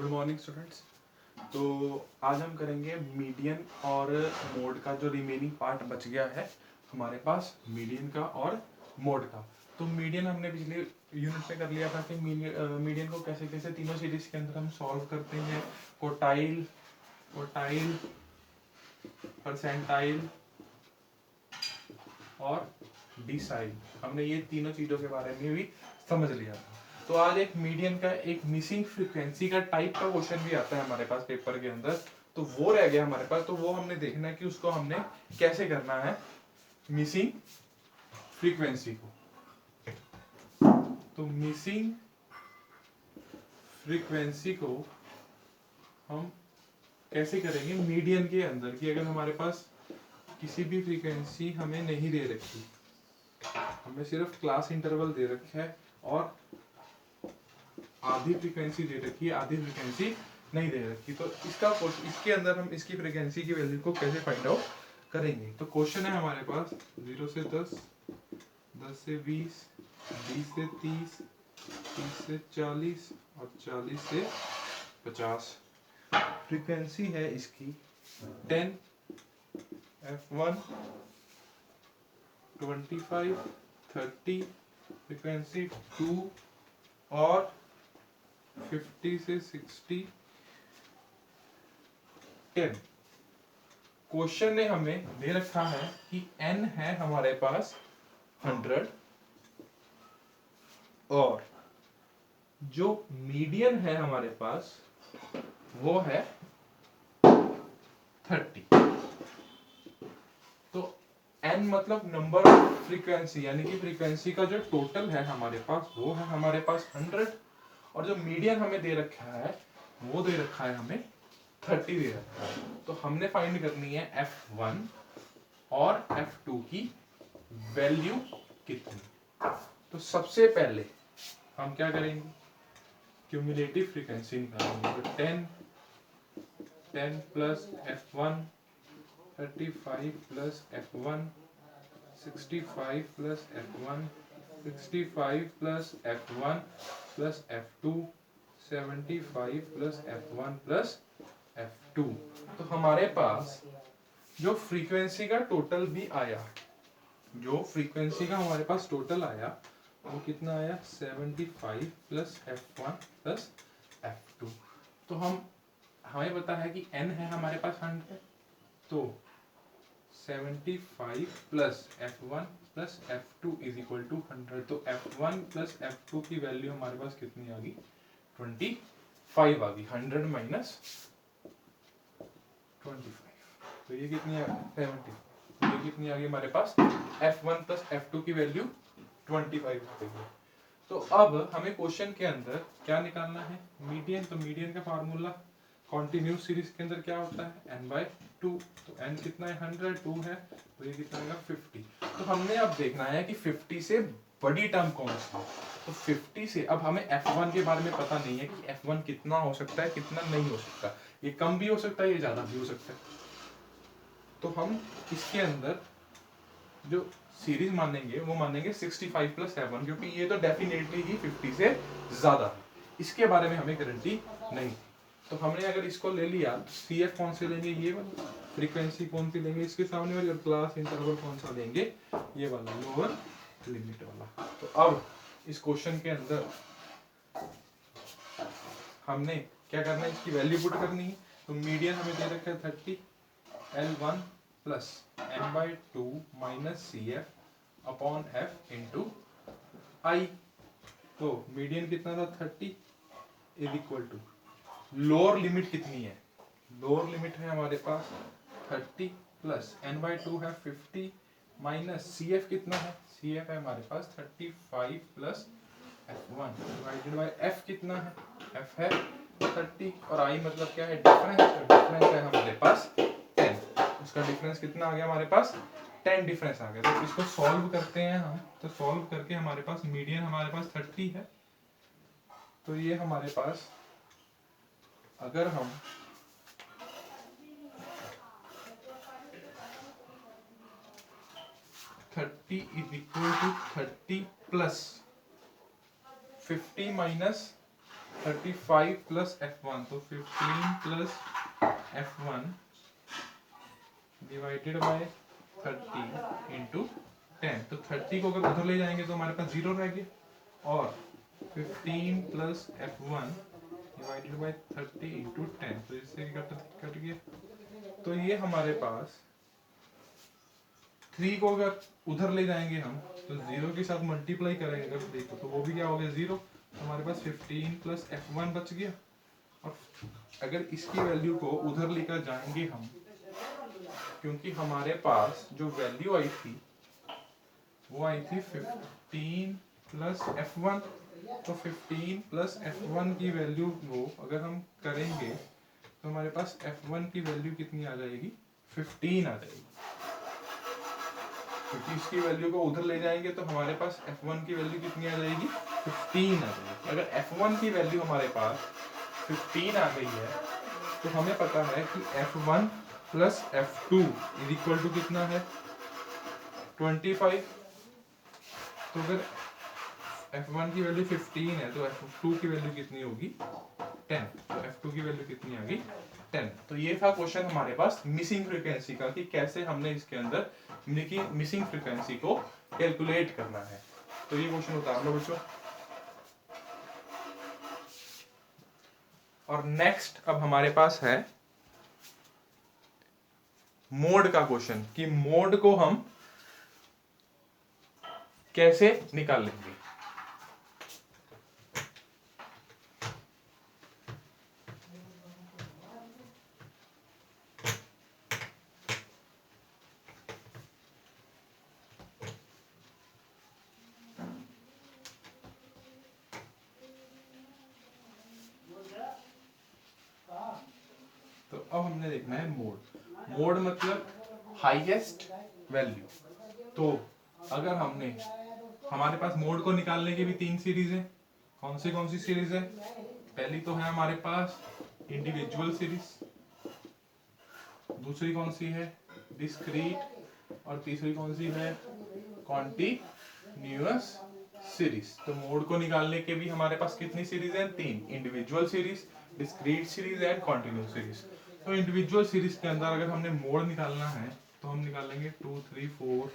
Morning students. तो आज हम करेंगे मीडियन और मोड का जो रिमेनिंग पार्ट बच गया है हमारे पास, मीडियन का और मोड का। तो मीडियन हमने पिछले यूनिट में कर लिया था कि मीडियन को कैसे कैसे तीनों सीरीज के अंदर हम सॉल्व करते हैं। कोटाइल, कोटाइल, परसेंटाइल और डिसाइल, हमने ये तीनों चीजों के बारे में भी समझ लिया था। तो आज एक मीडियन का एक मिसिंग फ्रीक्वेंसी का टाइप का क्वेश्चन भी आता है हमारे पास पेपर के अंदर, तो वो रह गया हमारे पास। तो वो हमने देखना है कि उसको हमने कैसे करना है मिसिंग फ्रीक्वेंसी को। तो मिसिंग फ्रीक्वेंसी को हम कैसे करेंगे मीडियन के अंदर, कि अगर हमारे पास किसी भी फ्रीक्वेंसी हमें नहीं दे रखी, हमें सिर्फ क्लास इंटरवल दे रखा है और आधी फ्रीक्वेंसी दे रखी है, आधी फ्रीक्वेंसी नहीं दे रखी, तो इसके अंदर हम इसकी फ्रीक्वेंसी की वैल्यू को कैसे फाइंड आउट करेंगे। तो क्वेश्चन है हमारे पास 0 से 10, 10 से 20, 20 से 30, 30 से 40 और 40 से 50। फ्रीक्वेंसी है इसकी 10, F1, 25, 30, फ्रीक्वेंसी 2 और 50 से 60, 10। क्वेश्चन ने हमें दे रखा है कि n है हमारे पास 100 और जो मीडियन है हमारे पास वो है 30। तो n मतलब नंबर ऑफ फ्रीक्वेंसी, यानी कि फ्रीक्वेंसी का जो टोटल है हमारे पास वो है हमारे पास 100, और जो मीडियन हमें दे रखा है वो दे रखा है हमें 30 दे रखा है। तो हमने फाइंड करनी है F1 और F2 की वैल्यू कितनी। तो सबसे पहले हम क्या करेंगे, क्यूमुलेटिव फ्रीक्वेंसी निकालेंगे। तो 10 plus F1, 35 plus F1, 65 plus F1, 65 plus F1 plus F2, 75 plus F1 plus F2। तो हमारे पास जो फ्रीक्वेंसी का टोटल भी आया, जो फ्रीक्वेंसी का हमारे पास टोटल आया वो कितना आया, 75 प्लस F1 प्लस F2। तो हमें पता है कि n है हमारे पास 100, तो 75 plus F1 plus F2 is equal to 100। तो F1 प्लस F2 की वैल्यू हमारे पास कितनी आ गई, 25 आ गई। 100 माइनस 25, तो ये कितनी आ गई, 70। तो ये कितनी आ गई हमारे पास, F1 प्लस F2 की वैल्यू 25 आ गई। तो अब हमें क्वेश्चन के अंदर क्या निकालना है, मीडियन। तो मीडियन का फार्मूला कॉन्टिन्यूस सीरीज के अंदर क्या होता है, n/2। तो n कितना है, 100, 2 है, तो ये कितना आएगा 50। तो हमने अब देखना है कि 50 से बड़ी टर्म कौन सी है। तो 50 से अब हमें F1 के बारे में पता नहीं है कि F1 कितना हो सकता है, कितना नहीं हो सकता। ये कम भी हो सकता है, ये ज्यादा भी हो सकता है। तो हम इसके अंदर जो सीरीज मानेंगे वो मानेंगे 65 प्लस 7, क्योंकि ये तो डेफिनेटली ही 50 से ज्यादा है, इसके बारे में हमें गारंटी नहीं। तो हमने अगर इसको ले लिया, CF कौन से लेंगे, ये वाला, फ्रीक्वेंसी कौन सी लेंगे इसके सामने वाली, और क्लास इंटरवल कौन सा लेंगे, ये वाला लोअर लिमिट वाला। तो अब इस क्वेश्चन के अंदर हमने क्या करना है, इसकी वैल्यू पुट करनी है। तो मीडियन हमें दे रखा है 30, L1 plus n/2 minus CF upon F into I। तो मीडियन कितना था, 30 is equal to, lower limit कितनी है, लोअर लिमिट है हमारे पास 30 प्लस n/2 है 50 माइनस CF कितना है, CF है हमारे पास 35 plus F1 divided by F कितना है, F है 30 और I मतलब क्या है, डिफरेंस। तो डिफरेंस है हमारे पास 10, उसका डिफरेंस कितना आ गया हमारे पास, 10 डिफरेंस आ गया। तो इसको सॉल्व करते हैं हम। तो सॉल्व करके हमारे पास मीडियन हमारे पास 30 है, तो ये हमारे पास अगर हम is equal to 30 plus 50 minus 35 plus F1, तो 15 plus F1 divided by 30 into 10। तो 30 को अगर उधर ले जाएंगे तो हमारे पास 0 रह गया, और 15 plus F1 divided by 30 into 10, तो इससे कट गया। तो ये हमारे पास 3 को अगर उधर ले जाएंगे हम, तो 0 के साथ मल्टीप्लाई करेंगे अगर 3 को, तो वो भी क्या हो गया 0। तो हमारे पास 15 प्लस F1 बच गया। और अगर इसकी वैल्यू को उधर लेकर जाएंगे हम, क्योंकि हमारे पास जो वैल्यू आई थी वो आई थी 15 प्लस F1, तो 15 प्लस F1 की वैल्यू को अगर हम करेंगे तो हमारे पास F1 की वैल्यू कितनी आ जाएगी, 15 आ जाएगी। क्योंकि इसकी वैल्यू को उधर ले जाएंगे तो हमारे पास F1 की वैल्यू कितनी आ जाएगी, 15 आ जाएगी। अगर F1 की वैल्यू हमारे पास 15 आ गई है तो हमें पता है कि F1 plus F2 is equal to कितना है, 25। तो अगर F1 की वैल्यू 15 है तो F2 की वैल्यू कितनी होगी, 10। तो F2 की वैल्यू कितनी आ गई, 10। तो ये था क्वेश्चन हमारे पास मिसिंग फ्रीक्वेंसी का, कि कैसे हमने इसके अंदर मिसिंग फ्रीक्वेंसी को कैलकुलेट करना है। तो ये क्वेश्चन उतार लो बच्चों। और नेक्स्ट अब हमारे पास है मोड का क्वेश्चन, कि मोड को हम कैसे निकाल लेंगे। तो अब हमने देखना है मोड। मोड मतलब हाईएस्ट वैल्यू। तो अगर हमने, हमारे पास मोड को निकालने की भी 3 सीरीज है। कौन सी सीरीज है, पहली तो है हमारे पास इंडिविजुअल सीरीज, दूसरी कौन सी है डिस्क्रीट, और तीसरी कौन सी है कॉन्टिन्यूअस सीरीज। तो मोड को निकालने के भी हमारे पास कितनी सीरीज है, 3, individual series, discrete series and continuous series. तो इंडिविजुअल सीरीज के अंदर अगर हमने मोड निकालना है तो हम निकालेंगे 2 3 4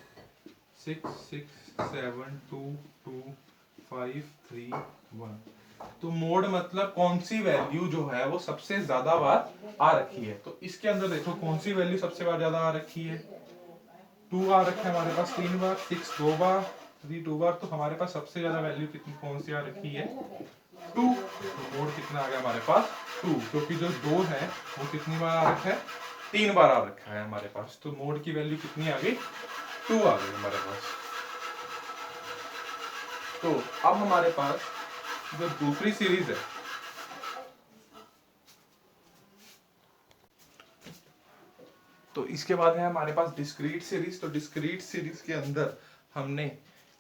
6 6 7 2 2 5 3 1। तो मोड मतलब कौन सी वैल्यू जो है वो सबसे ज्यादा बार आ रखी है। तो इसके अंदर देखो कौन सी वैल्यू सबसे बार ज्यादा आ रखी है, 2 आ रखा है हमारे पास 3 बार, 6 2 बार, 3 2 बार। तो हमारे पास सबसे ज्यादा वैल्यू कितनी कौन सी आ रखी है, 2। तो मोड कितना आ गया हमारे पास 2, क्योंकि जो 2 है वो कितनी बार आ रखा है, 3 बार आ रखा है हमारे पास। तो मोड की वैल्यू कितनी आ गई, 2 आ गई हमारे पास। तो अब हमारे पास जो दूसरी सीरीज है, तो इसके बाद है हमारे पास डिस्क्रीट सीरीज। तो डिस्क्रीट सीरीज के अंदर हमने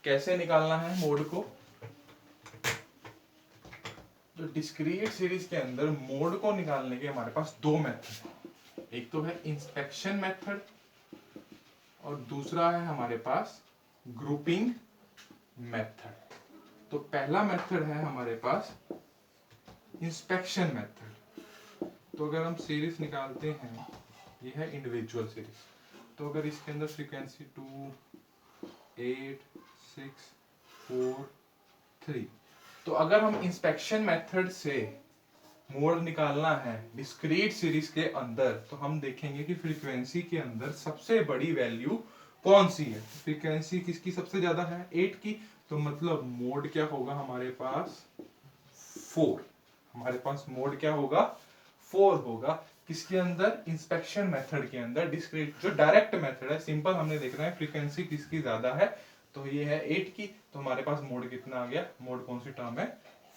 कैसे निकालना है मोड को। तो डिस्क्रीट सीरीज के अंदर मोड को निकालने के हमारे पास 2 मेथड है। एक तो है इंस्पेक्शन मेथड और दूसरा है हमारे पास ग्रुपिंग मेथड। तो पहला मेथड है हमारे पास इंस्पेक्शन मेथड। तो अगर हम सीरीज निकालते हैं, ये है इंडिविजुअल सीरीज। तो अगर इसके अंदर फ्रीक्वेंसी 2 8 6 4 3, तो अगर हम इंस्पेक्शन मेथड से मोड निकालना है डिस्क्रीट सीरीज के अंदर, तो हम देखेंगे कि फ्रीक्वेंसी के अंदर सबसे बड़ी वैल्यू कौन सी है। फ्रीक्वेंसी किसकी सबसे ज्यादा है, 8 की। तो मतलब मोड क्या होगा हमारे पास, 4। हमारे पास मोड क्या होगा, 4 होगा। किसके अंदर, इंस्पेक्शन मेथड के अंदर। डिस्क्रीट जो डायरेक्ट मेथड है, सिंपल हमने देखना है फ्रीक्वेंसी किसकी ज्यादा है, तो ये है 8 की। तो हमारे पास मोड कितना आ गया, मोड कौन सी टर्म है,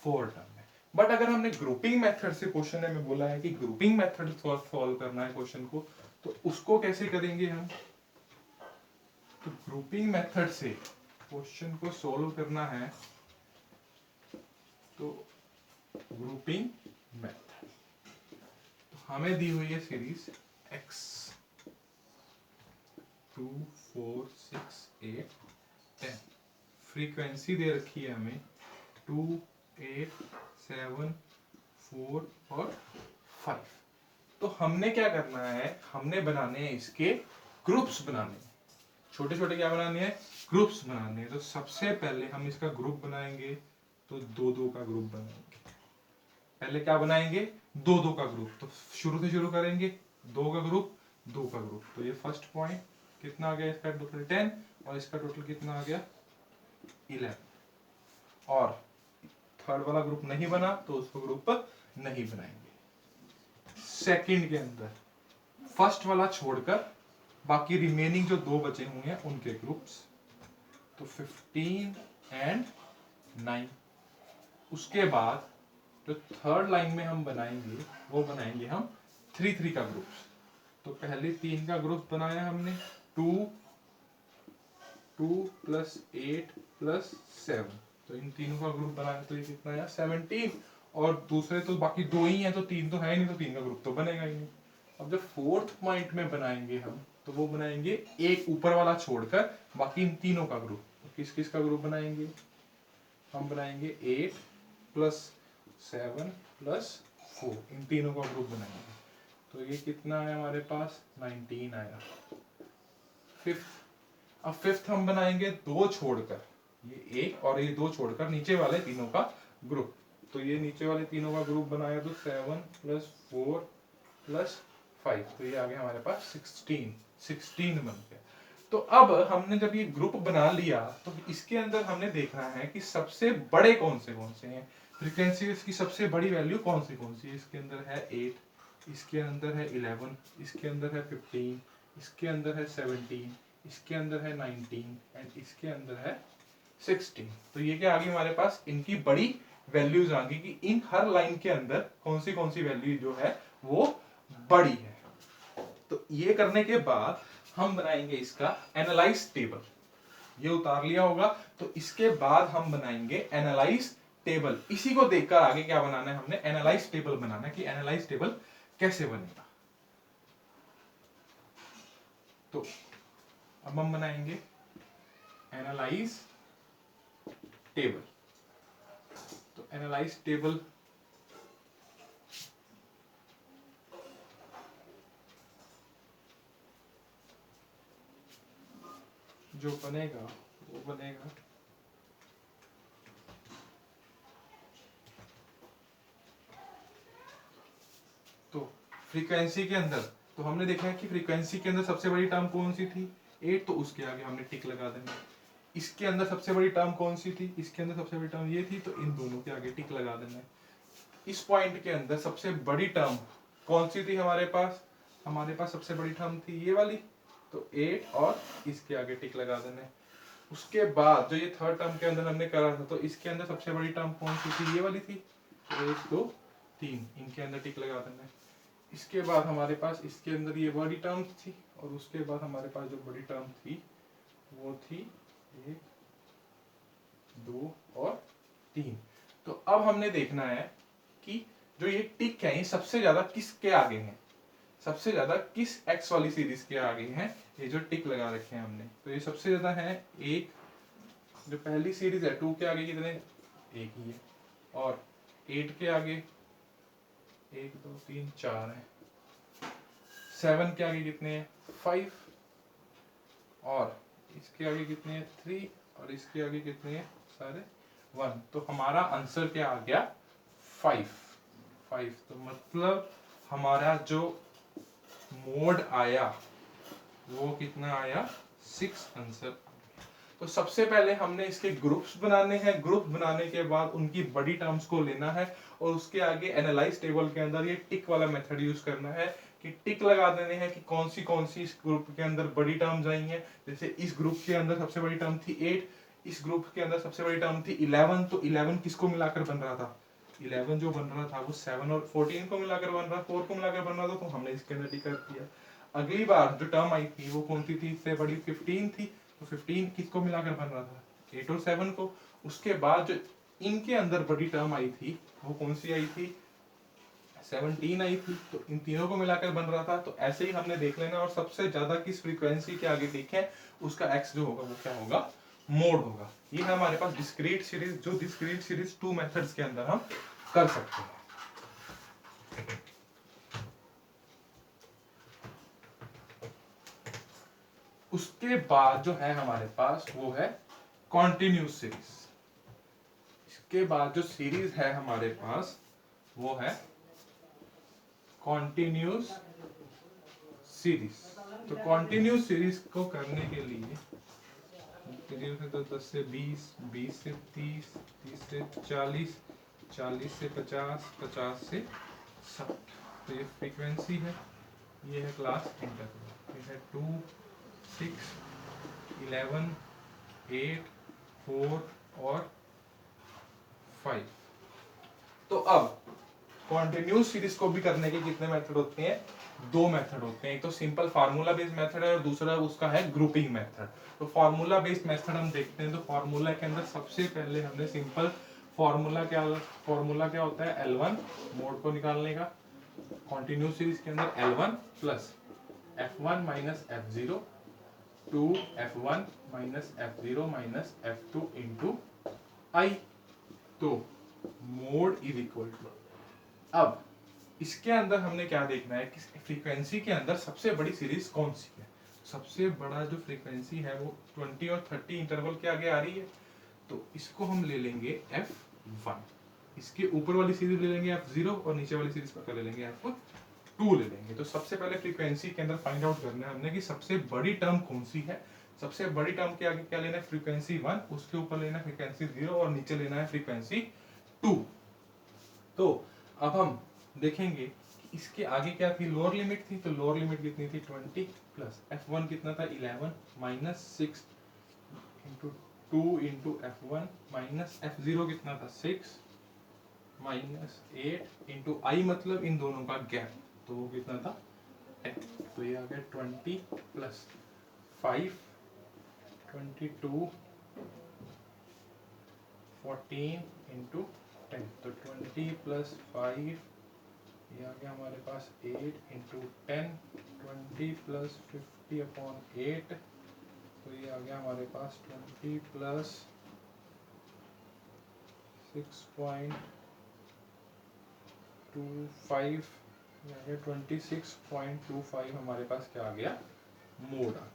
4 टर्म है। बट अगर हमने ग्रुपिंग मेथड से क्वेश्चन में बोला है कि ग्रुपिंग मेथड सॉल्व करना है क्वेश्चन को, तो उसको कैसे करेंगे हम। तो ग्रुपिंग मेथड से क्वेश्चन को सॉल्व करना है, तो ग्रुपिंग मेथड, तो हमें दी हुई है सीरीज x 2 4 6 8 10। फ्रीक्वेंसी दे रखी है हमें 2 8 7 4 और 5। तो हमने क्या करना है, हमने बनाने हैं इसके ग्रुप्स बनाने हैं, छोटे छोटे क्या बनाने हैं, ग्रुप्स बनाने हैं। तो सबसे पहले हम इसका ग्रुप बनाएंगे, तो 2-2 का ग्रुप बनाएंगे। पहले क्या बनाएंगे, 2-2 का ग्रुप। तो शुरू से शुरू करेंगे, 2 का ग्रुप, 2 का ग्रुप। तो ये फर्स्ट पॉइंट कितना आ गया, इसका टोटल 10 और इसका टोटल कितना आ गया 11। और थर्ड वाला ग्रुप नहीं बना तो उसको ग्रुप नहीं बनाएंगे। सेकंड के अंदर फर्स्ट वाला छोड़कर बाकी रिमेनिंग जो 2 बचे हुए हैं उनके ग्रुप्स, तो 15 एंड 9। उसके बाद जो थर्ड लाइन में हम बनाएंगे वो बनाएंगे हम 3-3 का ग्रुप्स। तो पहले 3 का ग्रुप बनाया हमने, 2 + 8 + 7। तो इन तीनों का ग्रुप बनाया तो ये कितना आया 17। और दूसरे तो बाकी 2 ही हैं, तो 3 तो है नहीं, तो 3 का ग्रुप तो बनेगा ही नहीं। अब जब फोर्थ पॉइंट में बनाएंगे हम, तो वो बनाएंगे एक ऊपर वाला छोड़कर बाकी इन तीनों का ग्रुप। तो किस किस का ग्रुप बनाएंगे, हम बनाएंगे 8 + 7 + 4, इन तीनों का ग्रुप बनाएंगे। तो ये कितना है हमारे पास 19 आया। फिफ्थ, अब फिफ्थ हम बनाएंगे 2 छोड़कर, ये एक और ये 2 छोड़कर नीचे वाले तीनों का ग्रुप। तो ये नीचे वाले तीनों का ग्रुप बनाया तो 7 + 4 + 5, तो ये आ गया हमारे पास 16 बन गया। तो अब हमने जब ये ग्रुप बना लिया तो इसके अंदर हमने देखना है कि सबसे बड़े कौन से हैं, फ्रीक्वेंसी इसकी सबसे बड़ी वैल्यू कौन सी है। इसके अंदर है 8, इसके अंदर है 11, इसके अंदर है 15, इसके अंदर है 17, इसके अंदर है 19 एंड इसके अंदर है 16। तो ये क्या आ गई हमारे पास, इनकी बड़ी वैल्यूज आ गई कि इन हर लाइन के अंदर कौन सी वैल्यू जो है वो बड़ी है। तो ये करने के बाद हम बनाएंगे इसका एनालाइज टेबल। ये उतार लिया होगा, तो इसके बाद हम बनाएंगे एनालाइज टेबल। इसी को देखकर आगे क्या बनाना है, हमने एनालाइज टेबल बनाना है कि एनालाइज टेबल कैसे बनेगा। तो अब हम बनाएंगे एनालाइज टेबल। तो एनालाइज टेबल जो बनेगा वो बनेगा तो फ्रीक्वेंसी के अंदर, तो हमने देखा है कि फ्रीक्वेंसी के अंदर सबसे बड़ी टर्म कौन सी थी 8, तो उसके आगे हमने टिक लगा देना। इसके अंदर सबसे बड़ी टर्म कौन सी थी, इसके अंदर सबसे बड़ी टर्म ये थी, तो इन दोनों के आगे टिक लगा देना है। इस पॉइंट के अंदर सबसे बड़ी टर्म कौन सी थी हमारे पास सबसे बड़ी टर्म थी ये वाली, तो 8 और इसके आगे टिक लगा देना है। उसके बाद जो ये थर्ड टर्म के अंदर हमने करा था, तो इसके अंदर सबसे बड़ी टर्म कौन सी थी, ये वाली थी, 1 2 3, इनके अंदर टिक लगा देना है। इसके बाद हमारे पास इसके अंदर ये बड़ी टर्म थी, और उसके बाद हमारे पास जो बड़ी टर्म थी वो थी 1 2 और 3। तो अब हमने देखना है कि जो ये टिक है ये सबसे ज्यादा किसके आगे हैं, सबसे ज्यादा किस एक्स वाली सीरीज के आगे हैं ये जो टिक लगा रखे हैं हमने। तो ये सबसे ज्यादा है एक, जो पहली सीरीज है 2 के आगे कितने, एक ही है, और 8 के आगे 1 2 3 4 है, 7 के आगे कितने हैं 5, और इसके आगे कितने हैं 3, और इसके आगे कितने हैं सारे 1। तो हमारा आंसर क्या आ गया 5। तो मतलब हमारा जो मोड आया वो कितना आया 6 आंसर। तो सबसे पहले हमने इसके ग्रुप्स बनाने हैं, ग्रुप बनाने के बाद उनकी बड़ी टर्म्स को लेना है, और उसके आगे एनालाइज टेबल के अंदर ये टिक वाला मेथड यूज करना है कि टिक लगा देने हैं कि कौन सी इस ग्रुप के अंदर बड़ी टर्म्स आई हैं। जैसे इस ग्रुप के अंदर सबसे बड़ी टर्म थी 8, इस ग्रुप के अंदर सबसे बड़ी टर्म थी 11, तो 11 किसको मिलाकर बन रहा था, 11 जो बन रहा था वो 7 और 14 को मिलाकर बन रहा, 4 को मिलाकर बन रहा था, तो हमने इसके अंदर टिक कर दिया। अगली बार जो टर्म आई थी वो कौन सी थी, इससे बड़ी 15 थी, तो 15 किसको मिलाकर बन रहा था 8 और 7 को। उसके बाद जो इनके अंदर बड़ी टर्म आई थी वो कौन सी आई थी 17 आई थी, तो इन तीनों को मिलाकर बन रहा था। तो ऐसे ही हमने देख लेना, और सबसे ज्यादा किस फ्रीक्वेंसी के आगे टिक है उसका एक्स जो होगा वो क्या होगा, मोड होगा। ये हमारे पास डिस्क्रीट सीरीज, जो डिस्क्रीट सीरीज 2 मेथड्स के अंदर हम कर सकते हैं। उसके बाद जो है हमारे पास वो है कॉन्टिन्यूस सीरीज। इसके बाद जो सीरीज है हमारे पास वो है कॉन्टिन्यूस सीरीज। तो कॉन्टिन्यूस सीरीज को करने के लिए तो 10 से 20, 20 से 30, 30 से 40, 40 से 50, 50 से 60। तो ये फ्रीक्वेंसी है, ये है क्लास इंटरवल, ये है 2, 6, 11, 8, 4 और 5। तो अब कॉन्टिन्यूस सीरीज को भी करने के कितने मेथड होते हैं? 2 मेथड होते हैं। एक तो सिंपल फार्मूला बेस्ड मेथड है और दूसरा उसका है ग्रुपिंग मेथड। तो फार्मूला बेस्ड मेथड हम देखते हैं। तो फार्मूला के अंदर सबसे पहले हमने सिंपल फार्मूला क्या होता है? L1 मोड को निकालने का। कॉन्टिन्यूस सीरीज के अंदर L1 plus F1 minus F0 two F1 minus F0 minus F2 into I। तो मोड इज इक्वल टू, अब इसके अंदर हमने क्या देखना है कि फ्रीक्वेंसी के अंदर सबसे बड़ी सीरीज कौन सी है। सबसे बड़ा जो फ्रीक्वेंसी है वो 20 और 30 इंटरवल के आगे आ रही है। तो इसको हम ले लेंगे F1, इसके ऊपर वाली सीरीज ले लेंगे F0 और नीचे वाली सीरीज पर ले लेंगे F2 ले लेंगे। तो सबसे पहले फ्रीक्वेंसी के अंदर फाइंड आउट करना है हमने कि सबसे बड़ी टर्म कौन सी है। सबसे बड़ी टर्म के आगे क्या लेना है? फ्रीक्वेंसी 1, उसके ऊपर लेना है फ्रीक्वेंसी 0 और नीचे लेना है फ्रीक्वेंसी 2। तो अब हम देखेंगे कि इसके आगे क्या थी? लोअर लिमिट थी। तो लोअर लिमिट कितनी थी? 20 प्लस F1 कितना था? 11 minus 6 into 2 into F1 minus F0 कितना था? 6 माइनस 8 इंटू I, मतलब इन दोनों का गैप, तो वो कितना था? 10। तो ये आ गया 20 प्लस 5, 22, 14 इंटू 10। तो 20 प्लस 5, ये आ गया हमारे पास 8 इंटू 10, 20 प्लस 50 अपॉन 8। तो ये आ गया हमारे पास 20 प्लस 6.25, ये आ गया 26.25 हमारे पास क्या आ गया? मोड आ गया।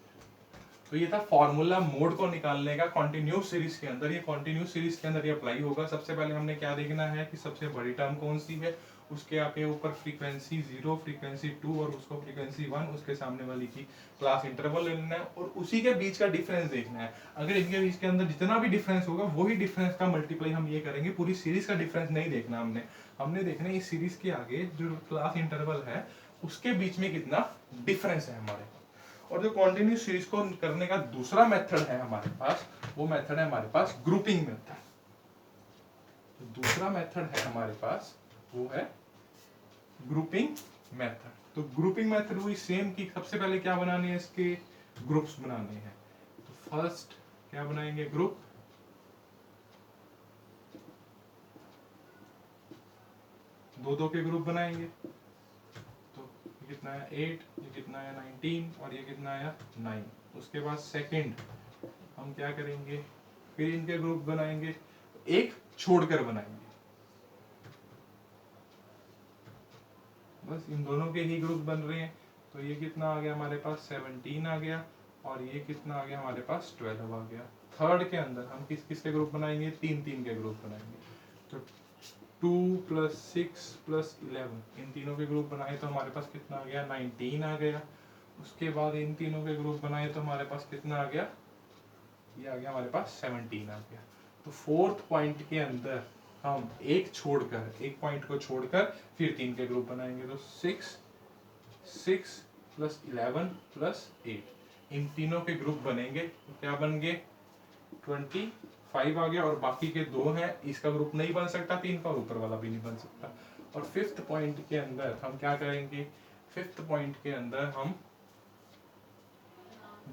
तो ये था फॉर्मूला मोड को निकालने का कॉन्टिन्यूस सीरीज के अंदर। ये कॉन्टिन्यूस सीरीज के अंदर ये अप्लाई होगा। सबसे पहले हमने क्या देखना है कि सबसे बड़ी टर्म कौन सी है, उसके आगे ऊपर फ्रीक्वेंसी 0, फ्रीक्वेंसी 2 और उसको फ्रीक्वेंसी 1, उसके सामने वाली की क्लास इंटरवल लेना है और उसी के बीच का डिफरेंस देखना है। अगर इनके बीच के अंदर जितना भी डिफरेंस होगा वही डिफरेंस का मल्टीप्लाई हम ये करेंगे। पूरी सीरीज का डिफरेंस नहीं देखना हमने देखना है इस सीरीज के आगे जो क्लास इंटरवल है उसके बीच में कितना डिफरेंस है हमारे। और जो कॉन्टिन्यूस सीरीज को करने का दूसरा मेथड है हमारे पास, वो मेथड है हमारे पास ग्रुपिंग मेथड। तो दूसरा मेथड है हमारे पास वो है ग्रुपिंग मेथड। तो ग्रुपिंग मेथड वही सेम की सबसे पहले क्या बनाने हैं? इसके ग्रुप्स बनाने हैं। तो फर्स्ट क्या बनाएंगे? ग्रुप। दो के ग्रुप बनाएंगे। तो ये कितना है? 8, ये कितना है? 19 और ये कितना आया? 9। उसके बाद सेकंड हम क्या करेंगे? फिर इनके ग्रुप बनाएंगे, एक छोड़कर बनाएंगे। बस इन दोनों के ही ग्रुप बन रहे हैं। तो ये कितना आ गया हमारे पास? 17 आ गया और ये कितना आ गया हमारे पास? 12 आ गया। थर्ड के अंदर हम किस किस के ग्रुप बनाएंगे? 3 के ग्रुप बनाएंगे। तो 2 प्लस 6 प्लस 11, इन तीनों के ग्रुप बनाए तो हमारे पास कितना आ गया? 19 आ गया। उसके बाद इन तीनों के ग्रुप बनाए तो हमारे पास कितना आ गया? ये आ गया हमारे पास 17 आ गया। तो फोर्थ पॉइंट के अंदर हम एक पॉइंट को छोड़कर फिर 3 के ग्रुप बनाएंगे। तो 6 प्लस 11 प्लस 8, इन तीनों के ग्रुप बनेंगे। तो क्या बन गए? 25 आ गया और बाकी के 2 हैं, इसका ग्रुप नहीं बन सकता 3 का और ऊपर वाला भी नहीं बन सकता। और फिफ्थ पॉइंट के अंदर हम क्या करेंगे? फिफ्थ पॉइंट के अंदर हम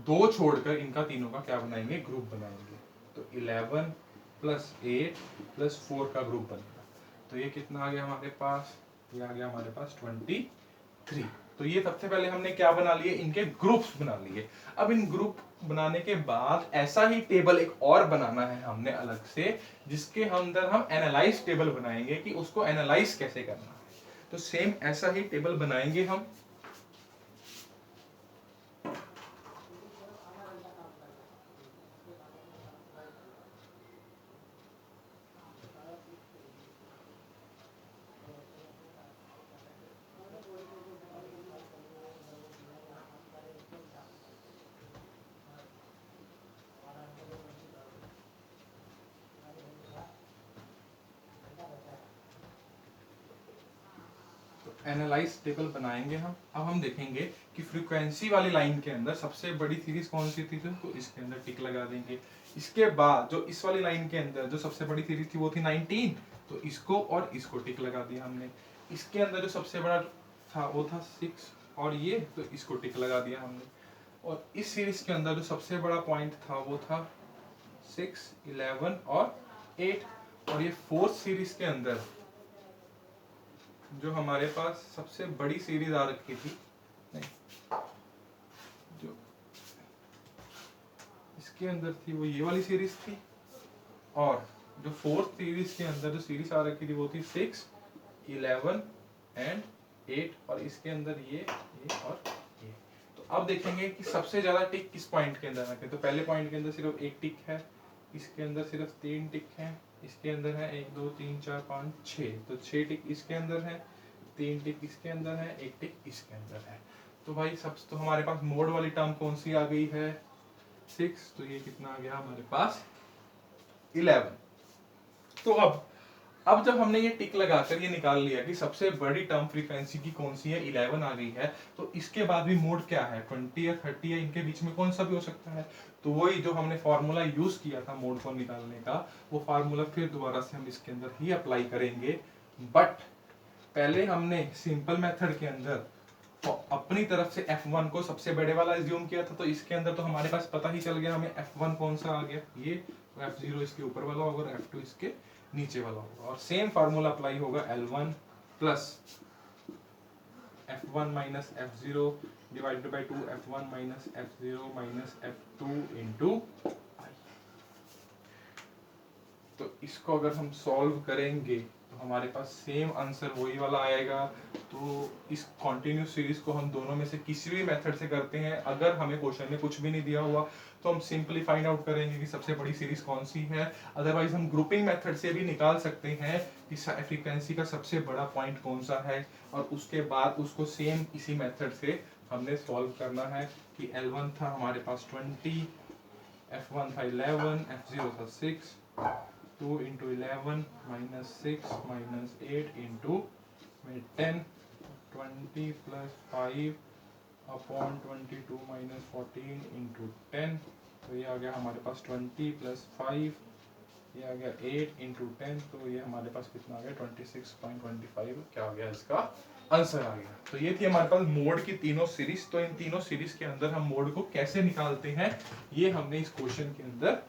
2 छोड़कर इनका तीनों का क्या बनाएंगे? ग्रुप बनाएंगे। तो 11 प्लस 8 प्लस 4 का ग्रुप बनेगा। तो ये कितना आ गया हमारे पास? ये आ गया हमारे पास 23। तो ये सबसे पहले हमने क्या बना लिए? इनके ग्रुप्स बना लिए। अब इन ग्रुप बनाने के बाद ऐसा ही टेबल एक और बनाना है हमने अलग से, जिसके अंदर हम एनालाइज टेबल बनाएंगे कि उसको एनालाइज कैसे करना है। तो सेम ऐसा ही टेबल बनाएंगे हम। एनालाइज टेबल बनाएंगे हम। अब हम देखेंगे कि फ्रीक्वेंसी वाली लाइन के अंदर सबसे बड़ी सीरीज कौन सी थी, तो इसके अंदर टिक लगा देंगे। इसके बाद जो इस वाली लाइन के अंदर जो सबसे बड़ी सीरीज थी वो थी 19, तो इसको और इसको टिक लगा दिया हमने। इसके अंदर जो सबसे बड़ा था वो था 6 और ये, तो इसको टिक लगा दिया हमने। और इस सीरीज के अंदर जो सबसे बड़ा पॉइंट था वो था 6, 11 और 8। और ये फोर्थ सीरीज के अंदर जो हमारे पास सबसे बड़ी सीरीज आ रखी थी, नहीं, जो इसके अंदर थी वो ये वाली सीरीज थी। और जो फोर्थ सीरीज के अंदर जो सीरीज आ रखी थी वो थी 6, 11 एंड 8। और इसके अंदर ये और ये। तो अब देखेंगे कि सबसे ज्यादा टिक किस पॉइंट के अंदर रखे। तो पहले पॉइंट के अंदर सिर्फ एक टिक है, इसके अंदर सिर्फ 3 टिक है, इसके अंदर है 1 2 3 4 5 6, तो 6 टिक इसके अंदर है, 3 टिक इसके अंदर है, 1 टिक इसके अंदर है। तो भाई सब तो हमारे पास मोड वाली टर्म कौन सी आ गई है 6, तो ये कितना आ गया हमारे पास 11। तो अब जब हमने ये टिक लगाकर ये निकाल लिया कि सबसे बड़ी टर्म फ्रीक्वेंसी की कौन सी है 11 आ गई है, तो इसके बाद भी मोड क्या है 20 या 30 या इनके बीच में कौन सा भी हो सकता है। तो वही जो हमने फॉर्मूला यूज किया था मोड को निकालने का, वो फार्मूला फिर दोबारा से हम इसके अंदर ही अप्लाई करेंगे। बट पहले हमने सिंपल मेथड के अंदर तो अपनी तरफ से F1 को सबसे बड़े वाला एज्यूम किया था, तो इसके अंदर तो हमारे पास पता ही चल गया हमें F1 कौन सा आ गया, ये तो F0 इसके ऊपर वाला होगा और F2 इसके नीचे वाला होगा। और सेम फार्मूला अप्लाई होगा L1 plus F1 minus F0 divided by 2 F1 minus F0 minus F2 into. तो इसको अगर हम सॉल्व करेंगे तो हमारे पास सेम आंसर वही वाला आएगा। तो इस कॉन्टिन्यूस सीरीज को हम दोनों में से किसी भी मेथड से करते हैं, अगर हमें क्वेश्चन में कुछ भी नहीं दिया हुआ तो हम सिंपली फाइंड आउट करेंगे कि सबसे बड़ी सीरीज कौन सी है। अदरवाइज हम ग्रुपिंग मेथड से भी निकाल सकते हैं कि फ्रीक्वेंसी का सबसे बड़ा पॉइंट कौन सा है, और उसके बाद उसको सेम इसी मेथड से हमने सॉल्व करना है कि L1 था हमारे पास 20, F1 था 11, F0 था 6, 2 into 11 minus 6 minus 8 into 10, 20 plus 5 upon 22 minus 14 into 10। तो ये आ गया हमारे पास 20 plus 5, ये आ गया 8 into 10, तो ये हमारे पास कितना आ गया 26.25, क्या आ गया इसका आंसर आ गया। तो ये थी हमारे पास मोड की तीनों सीरीज। तो इन तीनों सीरीज के अंदर हम मोड को कैसे निकालते हैं ये हमने इस क्वेश्चन के अंदर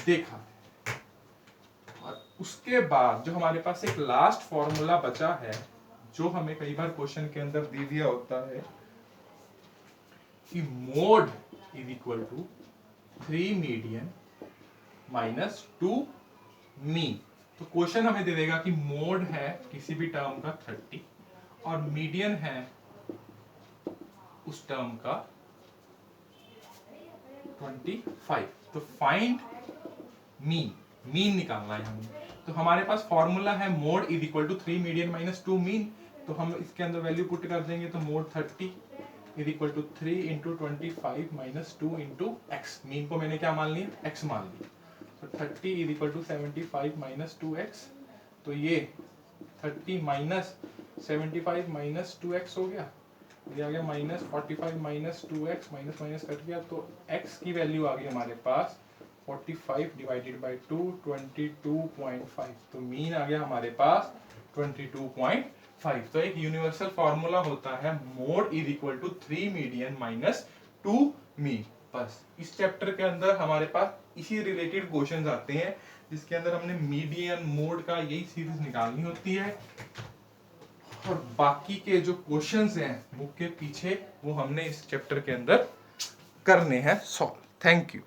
देखा। और उसके बाद जो हमारे पास एक लास्ट फॉर्मूला बचा है, जो हमें कई बार क्वेश्चन के अंदर दे दिया होता है कि mode is equal to 3 median minus 2 mean. तो क्वेश्चन हमें दे देगा कि मोड है किसी भी टर्म का 30 और मीडियन है उस टर्म का 25। तो फाइंड मीन निकालना है हमें। तो हमारे पास फॉर्मूला है mode is equal to 3 median minus 2 mean. तो हम इसके अंदर वैल्यू पुट कर देंगे, तो mode 30 is equal to 3 into 25 minus 2 into x. Mean को मैंने क्या मान लिया एक्स मान लिया। तो 30 is equal to 75 minus 2x। तो ये 30 माइनस 75 माइनस 2x हो गया, ये आ गया minus 45 minus 2x, minus minus cut गया, तो x की वैल्यू आ गई हमारे पास 45 डिवाइडेड बाई 2 22.5। तो मीन आ गया हमारे पास 22.5। तो एक यूनिवर्सल फॉर्मूला होता है mode is equal to 3 median minus 2 mean. बस इस चैप्टर के अंदर हमारे पास इसी रिलेटेड क्वेश्चंस आते हैं, जिसके अंदर हमने मीडियन मोड का यही सीरीज निकालनी होती है, और बाकी के जो क्वेश्चंस हैं बुक के पीछे वो हमने इस चैप्टर के अंदर करने हैं सॉल्व। Thank you.